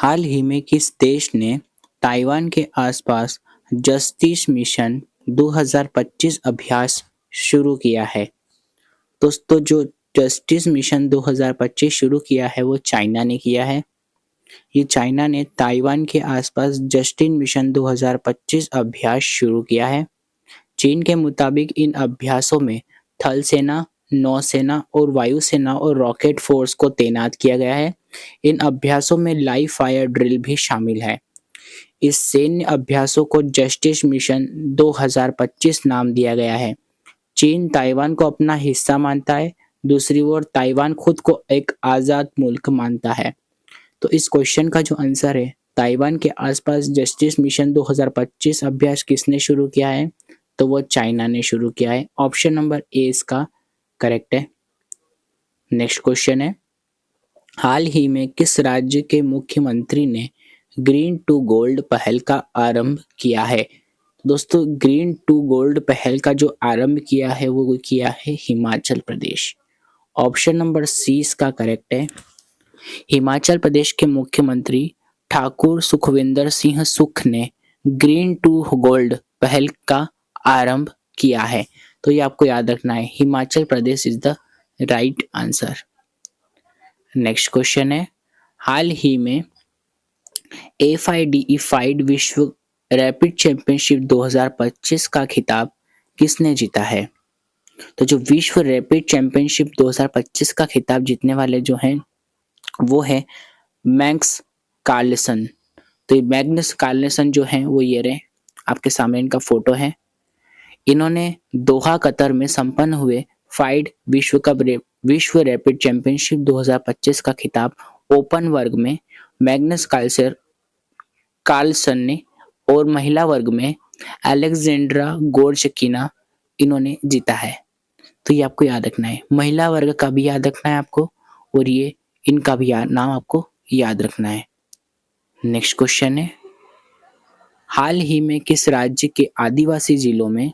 हाल ही में किस देश ने ताइवान के आसपास जस्टिस मिशन 2025 अभ्यास शुरू किया है? दोस्तों, जो जस्टिस मिशन 2025 शुरू किया है वो चाइना ने किया है। ये चाइना ने ताइवान के आसपास जस्टिस मिशन 2025 अभ्यास शुरू किया है। चीन के मुताबिक इन अभ्यासों में थल सेना, नौसेना और वायुसेना और रॉकेट फोर्स को तैनात किया गया है। इन अभ्यासों में लाइव फायर ड्रिल भी शामिल है। इस सैन्य अभ्यासों को जस्टिस मिशन 2025 नाम दिया गया है। चीन ताइवान को अपना हिस्सा मानता है, दूसरी ओर ताइवान खुद को एक आज़ाद मुल्क मानता है। तो इस क्वेश्चन का जो आंसर है, ताइवान के आसपास जस्टिस मिशन 2025 अभ्यास किसने शुरू किया है? तो वो चाइना ने शुरू किया है। ऑप्शन नंबर ए इसका करेक्ट है। नेक्स्ट क्वेश्चन है, हाल ही में किस राज्य के मुख्यमंत्री ने ग्रीन टू गोल्ड पहल का आरंभ किया है? दोस्तों, ग्रीन टू गोल्ड पहल का जो आरंभ किया है वो किया है हिमाचल प्रदेश। ऑप्शन नंबर सी इसका करेक्ट है। हिमाचल प्रदेश के मुख्यमंत्री ठाकुर सुखविंदर सिंह सुख ने ग्रीन टू गोल्ड पहल का आरंभ किया है। तो ये आपको याद रखना है, Himachal Pradesh is the right answer. Next question है, हाल ही में FIDE विश्व रैपिड चैंपियनशिप 2025 का खिताब किसने जीता है? तो जो विश्व रैपिड चैंपियनशिप 2025 का खिताब जीतने वाले जो हैं वो है मैग्नस कार्लसन। तो ये मैग्नस कार्लसन जो हैं वो ये रहे, आपके सामने इनका फोटो है। इन्होंने दोहा कतर में संपन्न हुए फाइड विश्व रैपिड चैंपियनशिप 2025 का खिताब ओपन वर्ग में मैग्नस कार्लसन ने और महिला वर्ग में अलेक्जेंड्रा गोरचकीना इन्होंने जीता है। तो ये आपको याद रखना है, महिला वर्ग का भी याद रखना है आपको और ये इनका भी नाम आपको याद रखना है। नेक्स्ट क्वेश्चन है, हाल ही में किस राज्य के आदिवासी जिलों में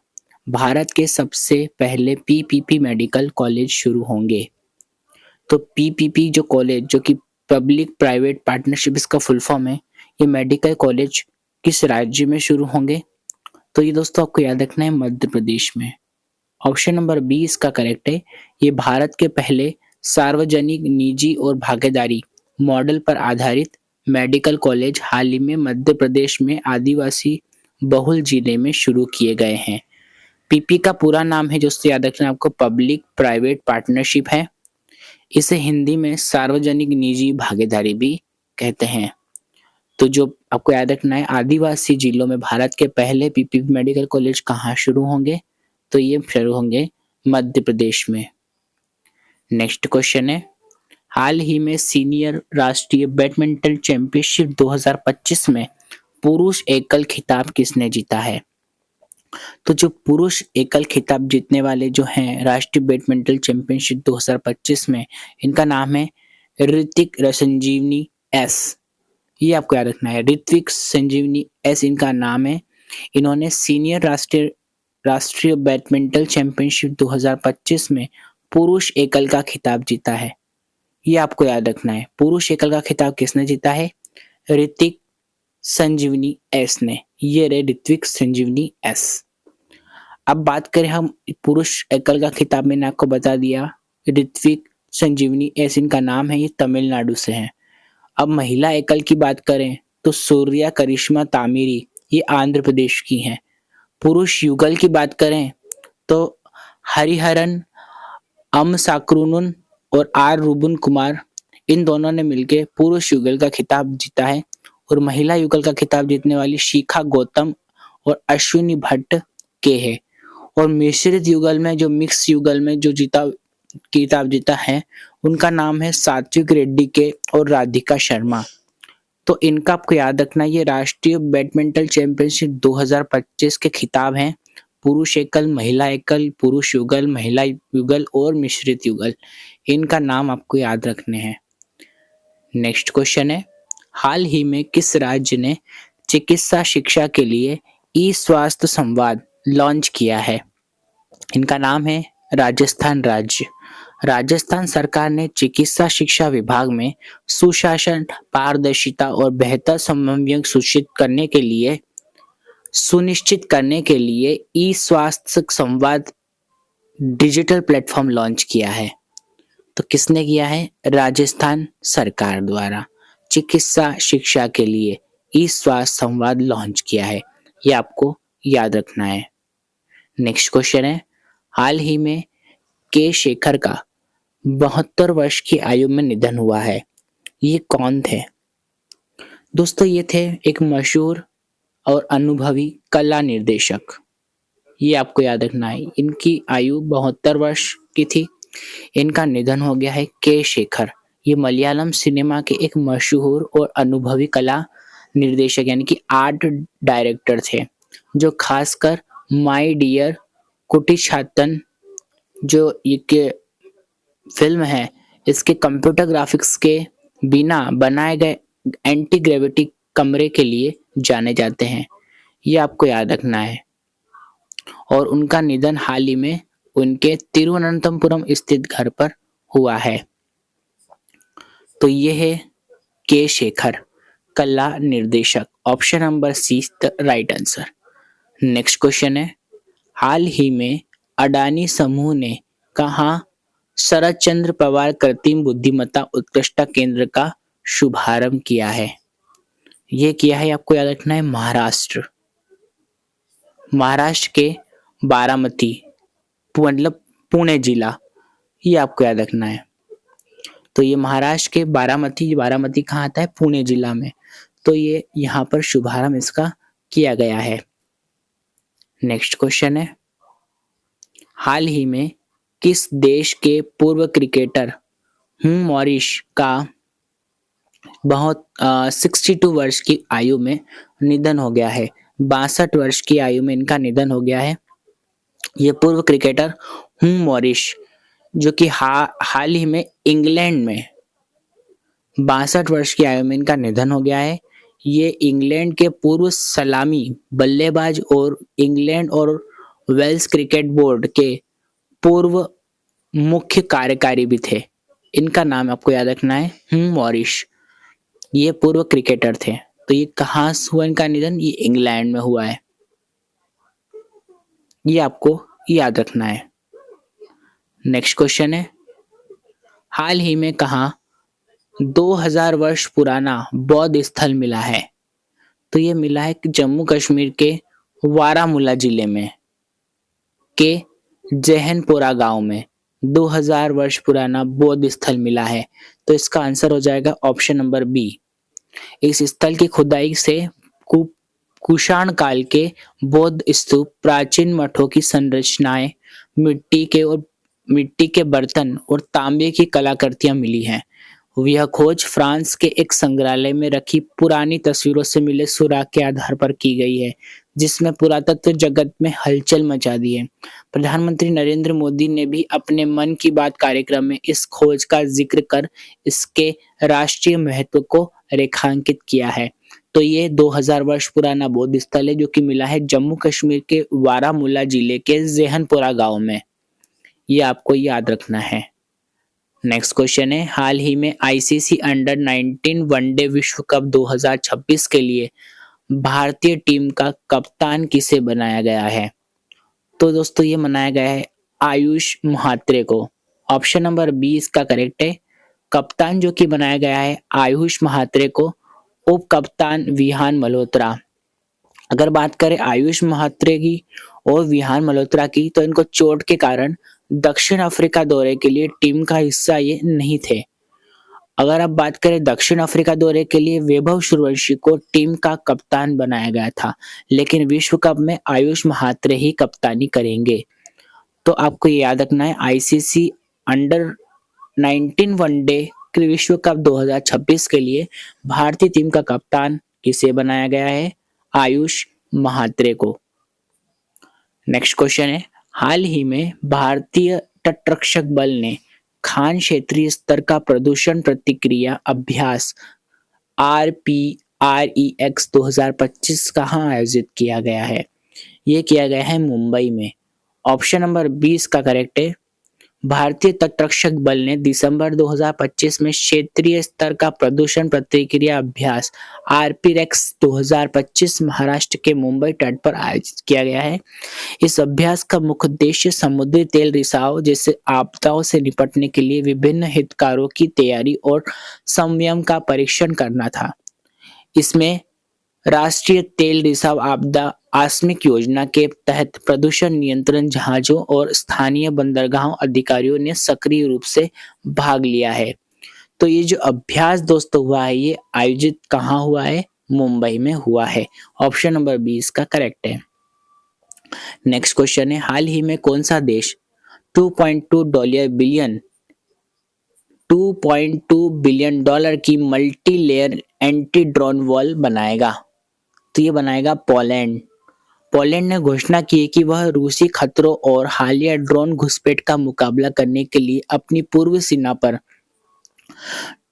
भारत के सबसे पहले PPP मेडिकल कॉलेज शुरू होंगे? तो PPP जो कॉलेज, जो कि पब्लिक प्राइवेट पार्टनरशिप इसका फुल फॉर्म है, ये मेडिकल कॉलेज किस राज्य में शुरू होंगे? तो ये दोस्तों आपको याद रखना है, मध्य प्रदेश में। ऑप्शन नंबर बी इसका करेक्ट है। ये भारत के पहले सार्वजनिक, निजी और भागीदारी मॉडल पर आधारित मेडिकल कॉलेज हाल ही में मध्य प्रदेश में आदिवासी बहुल जिले में शुरू किए गए हैं। पीपी का पूरा नाम है, दोस्तों याद रखना आपको, पब्लिक प्राइवेट पार्टनरशिप है। इसे हिंदी में सार्वजनिक निजी भागीदारी भी कहते हैं। तो जो आपको याद रखना है, आदिवासी जिलों में भारत के पहले PPP मेडिकल कॉलेज कहाँ शुरू होंगे? तो ये शुरू होंगे मध्य प्रदेश में। नेक्स्ट क्वेश्चन है, हाल ही में सीनियर राष्ट्रीय बैडमिंटन चैंपियनशिप 2025 में पुरुष एकल खिताब किसने जीता है? तो जो पुरुष एकल खिताब जीतने वाले जो हैं राष्ट्रीय बैडमिंटन चैंपियनशिप 2025 में, इनका नाम है ऋतिक संजीवनी एस। ये आपको याद रखना है, ऋत्विक संजीवनी एस इनका नाम है। इन्होंने सीनियर राष्ट्रीय बैडमिंटन चैंपियनशिप 2025 में पुरुष एकल का खिताब जीता है। ये आपको याद रखना है, पुरुष एकल का खिताब किसने जीता है? ऋतिक संजीवनी एस ने। ये रहे ऋत्विक संजीवनी एस। अब बात करें हम पुरुष एकल का खिताब, मैंने आपको बता दिया ऋत्विक संजीवनी एस इनका नाम है, ये तमिलनाडु से हैं। अब महिला एकल की बात करें तो सूर्या करिश्मा तामिरी, ये आंध्र प्रदेश की हैं। पुरुष युगल की बात करें तो हरिहरन साक्रुनुन और आर रूबन कुमार, इन दोनों ने मिलकर पुरुष युगल का खिताब जीता है। और महिला युगल का खिताब जीतने वाली शिखा गौतम और अश्विनी भट्ट के है। और मिश्रित युगल में, जो मिक्स युगल में जो खिताब जीता है, उनका नाम है सात्विक रेड्डी के और राधिका शर्मा। तो इनका आपको याद रखना, ये राष्ट्रीय बैडमिंटन चैंपियनशिप 2025 के खिताब हैं। पुरुष एकल, महिला एकल, पुरुष युगल, महिला युगल और मिश्रित युगल, इनका नाम आपको याद रखने हैं। नेक्स्ट क्वेश्चन है, हाल ही में किस राज्य ने चिकित्सा शिक्षा के लिए ई-स्वास्थ्य संवाद लॉन्च किया है? इनका नाम है राजस्थान राज्य। राजस्थान सरकार ने चिकित्सा शिक्षा विभाग में सुशासन, पारदर्शिता और बेहतर समन्वय सुनिश्चित करने के लिए ई स्वास्थ्य संवाद डिजिटल प्लेटफॉर्म लॉन्च किया है। तो किसने किया है? राजस्थान सरकार द्वारा चिकित्सा शिक्षा के लिए ई स्वास्थ्य संवाद लॉन्च किया है। ये आपको याद रखना है। नेक्स्ट क्वेश्चन है, हाल ही में के शेखर का 72 वर्ष की आयु में निधन हुआ है। ये कौन थे? दोस्तों ये थे एक मशहूर और अनुभवी कला निर्देशक। ये आपको याद रखना है। इनकी आयु 72 वर्ष की थी। इनका निधन हो गया है। के शेखर, ये मलयालम सिनेमा के एक मशहूर और अनुभवी कला निर्देशक यानी कि आर्ट डायरेक्टर थे, जो खासकर माय डियर कुटियाट्टन जो ये फिल्म है, इसके कंप्यूटर ग्राफिक्स के बिना बनाए गए एंटी ग्रेविटी कमरे के लिए जाने जाते हैं। ये आपको याद रखना है। और उनका निधन हाल ही में उनके तिरुवनंतपुरम स्थित घर पर हुआ है। तो ये है के शेखर, कला निर्देशक। Option number see the right answer. Next question है, हाल ही में अडानी समूह ने कहाँ शरद चंद्र पवार कृत्रिम बुद्धिमत्ता उत्कृष्टता केंद्र का शुभारंभ किया है? ये किया है, आपको याद रखना है, महाराष्ट्र के बारामती, मतलब पुणे जिला। ये आपको याद रखना है। तो ये महाराष्ट्र के बारामती कहाँ आता है? पुणे जिला में। तो ये यहाँ पर शुभारंभ इसका किया गया है। नेक्स्ट क्वेश्चन है, हाल ही में किस देश के पूर्व क्रिकेटर ह्यू मॉरिस का 62 वर्ष की आयु में निधन हो गया है? 62 वर्ष की आयु में इनका निधन हो गया है। ये पूर्व क्रिकेटर ह्यू मॉरिस, जो कि हाल ही में इंग्लैंड में 62 वर्ष की आयु में इनका निधन हो गया है। ये इंग्लैंड के पूर्व सलामी बल्लेबाज और इंग्लैंड और वेल्स क्रिकेट बोर्ड के पूर्व मुख्य कार्यकारी भी थे। इनका नाम आपको याद रखना है, ह्यू मॉरिस। ये पूर्व क्रिकेटर थे। तो ये कहाँ हुआ इनका निधन? ये इंग्लैंड में हुआ है। ये आपको याद रखना है। नेक्स्ट क्वेश्चन है, हाल ही में कहाँ 2000 वर्ष पुराना बौद्ध स्थल मिला है? तो ये मिला है जम्मू कश्मीर के बारामूला जिले में के जहनपुरा गांव में 2000 वर्ष पुराना बौद्ध स्थल मिला है। तो इसका आंसर हो जाएगा ऑप्शन नंबर बी। इस स्थल की खुदाई से कुषाण काल के बौद्ध स्तूप, प्राचीन मठों की संरचनाएं, मिट्टी के बर्तन और तांबे की कलाकृतियां मिली हैं। यह खोज फ्रांस के एक संग्रहालय में रखी पुरानी तस्वीरों से मिले सुराग के आधार पर की गई है, जिसमें पुरातत्व जगत में हलचल मचा दी है। प्रधानमंत्री नरेंद्र मोदी ने भी अपने मन की बात कार्यक्रम में इस खोज का जिक्र कर इसके राष्ट्रीय महत्व को रेखांकित किया है। तो ये 2000 वर्ष पुराना बौद्ध स्थल है, जो कि मिला है जम्मू कश्मीर के बारामूला जिले के जहनपुरा गांव में। ये आपको याद रखना है। नेक्स्ट क्वेश्चन है, हाल ही में आईसीसी अंडर 19 वनडे विश्व कप 2026 के लिए भारतीय टीम का कप्तान किसे बनाया गया है? तो दोस्तों ये बनाया गया है आयुष महात्रे को। ऑप्शन नंबर बी इसका करेक्ट है। कप्तान जो कि बनाया गया है आयुष महात्रे को, उप कप्तान विहान मल्होत्रा। अगर बात करें आयुष महात्रे की और विहान मल्होत्रा की, तो इनको चोट के कारण दक्षिण अफ्रीका दौरे के लिए टीम का हिस्सा ये नहीं थे। अगर आप बात करें दक्षिण अफ्रीका दौरे के लिए वैभव सूर्यवंशी को टीम का कप्तान बनाया गया था, लेकिन विश्व कप में आयुष महात्रे ही कप्तानी करेंगे। तो आपको ये याद रखना है, आईसीसी अंडर 19 वनडे विश्व कप 2026 के लिए भारतीय टीम का कप्तान किसे बनाया गया है? आयुष महात्रे को। नेक्स्ट क्वेश्चन है, हाल ही में भारतीय तटरक्षक बल ने खान क्षेत्रीय स्तर का प्रदूषण प्रतिक्रिया अभ्यास RPREX 2025 कहाँ आयोजित किया गया है? ये किया गया है मुंबई में। ऑप्शन नंबर 20 का करेक्ट है। भारतीय तटरक्षक बल ने दिसंबर 2025 में क्षेत्रीय स्तर का प्रदूषण प्रतिक्रिया अभ्यास आरपीरेक्स 2025 महाराष्ट्र के मुंबई तट पर आयोजित किया गया है। इस अभ्यास का मुख्य उद्देश्य समुद्री तेल रिसाव जैसे आपदाओं से निपटने के लिए विभिन्न हितधारकों की तैयारी और संयम का परीक्षण करना था। इसमें राष्ट्रीय तेल रिसाव आपदा आकस्मिक योजना के तहत प्रदूषण नियंत्रण जहाजों और स्थानीय बंदरगाह अधिकारियों ने सक्रिय रूप से भाग लिया है। तो ये जो अभ्यास दोस्तों हुआ है ये आयोजित कहाँ हुआ है? मुंबई में हुआ है। ऑप्शन नंबर 20 का करेक्ट है। नेक्स्ट क्वेश्चन है, हाल ही में कौन सा देश 2.2 बिलियन डॉलर की multi layer anti drone wall बनाएगा? तो ये बनाएगा पोलैंड। पोलैंड ने घोषणा की है कि वह रूसी खतरों और हालिया ड्रोन घुसपैठ का मुकाबला करने के लिए अपनी पूर्व सीमा पर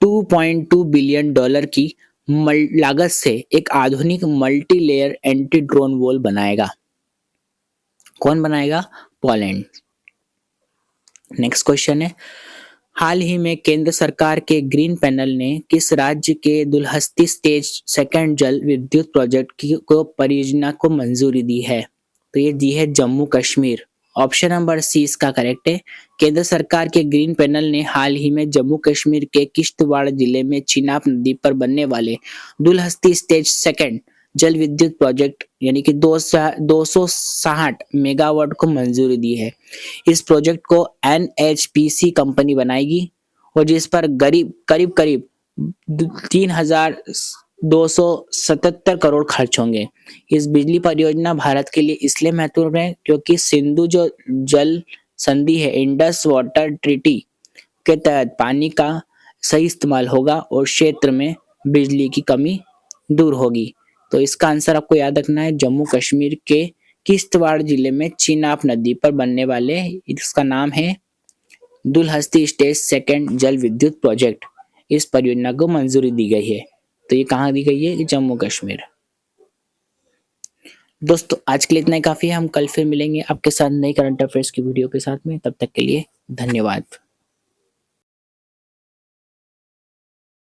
2.2 बिलियन डॉलर की लागत से एक आधुनिक multi layer anti drone wall बनाएगा। कौन बनाएगा? पोलैंड। नेक्स्ट क्वेश्चन है, हाल ही में केंद्र सरकार के ग्रीन पैनल ने किस राज्य के दुलहस्ती स्टेज सेकंड जल विद्युत प्रोजेक्ट को परियोजना को मंजूरी दी है? तो ये दी है Jammu Kashmir. Option number C इसका करेक्ट है। केंद्र सरकार के ग्रीन पैनल ने हाल ही में जम्मू कश्मीर के किश्तवाड़ जिले में चिनाब नदी पर बनने वाले दुलहस्ती स्टेज सेकंड जल विद्युत प्रोजेक्ट यानी कि 260 मेगावाट को मंजूरी दी है। इस प्रोजेक्ट को एनएचपीसी कंपनी बनाएगी और जिस पर करीब 3,277 करोड़ खर्च होंगे। इस बिजली परियोजना भारत के लिए इसलिए महत्वपूर्ण है क्योंकि सिंधु जो जल संधि है, इंडस वाटर ट्रीटी के तहत पानी का सही इस्तेमाल होगा और क्षेत्र में बिजली की कमी दूर होगी। तो इसका आंसर आपको याद रखना है, जम्मू कश्मीर के किश्तवाड़ जिले में चिनाब नदी पर बनने वाले, इसका नाम है दुलहस्ती स्टेज सेकंड जल विद्युत प्रोजेक्ट। इस परियोजना को मंजूरी दी गई है। तो ये कहाँ दी गई है? जम्मू कश्मीर। दोस्तों आज के लिए इतना ही काफी है। हम कल फिर मिलेंगे आपके साथ नई करंट अफेयर्स की वीडियो के साथ में। तब तक के लिए धन्यवाद।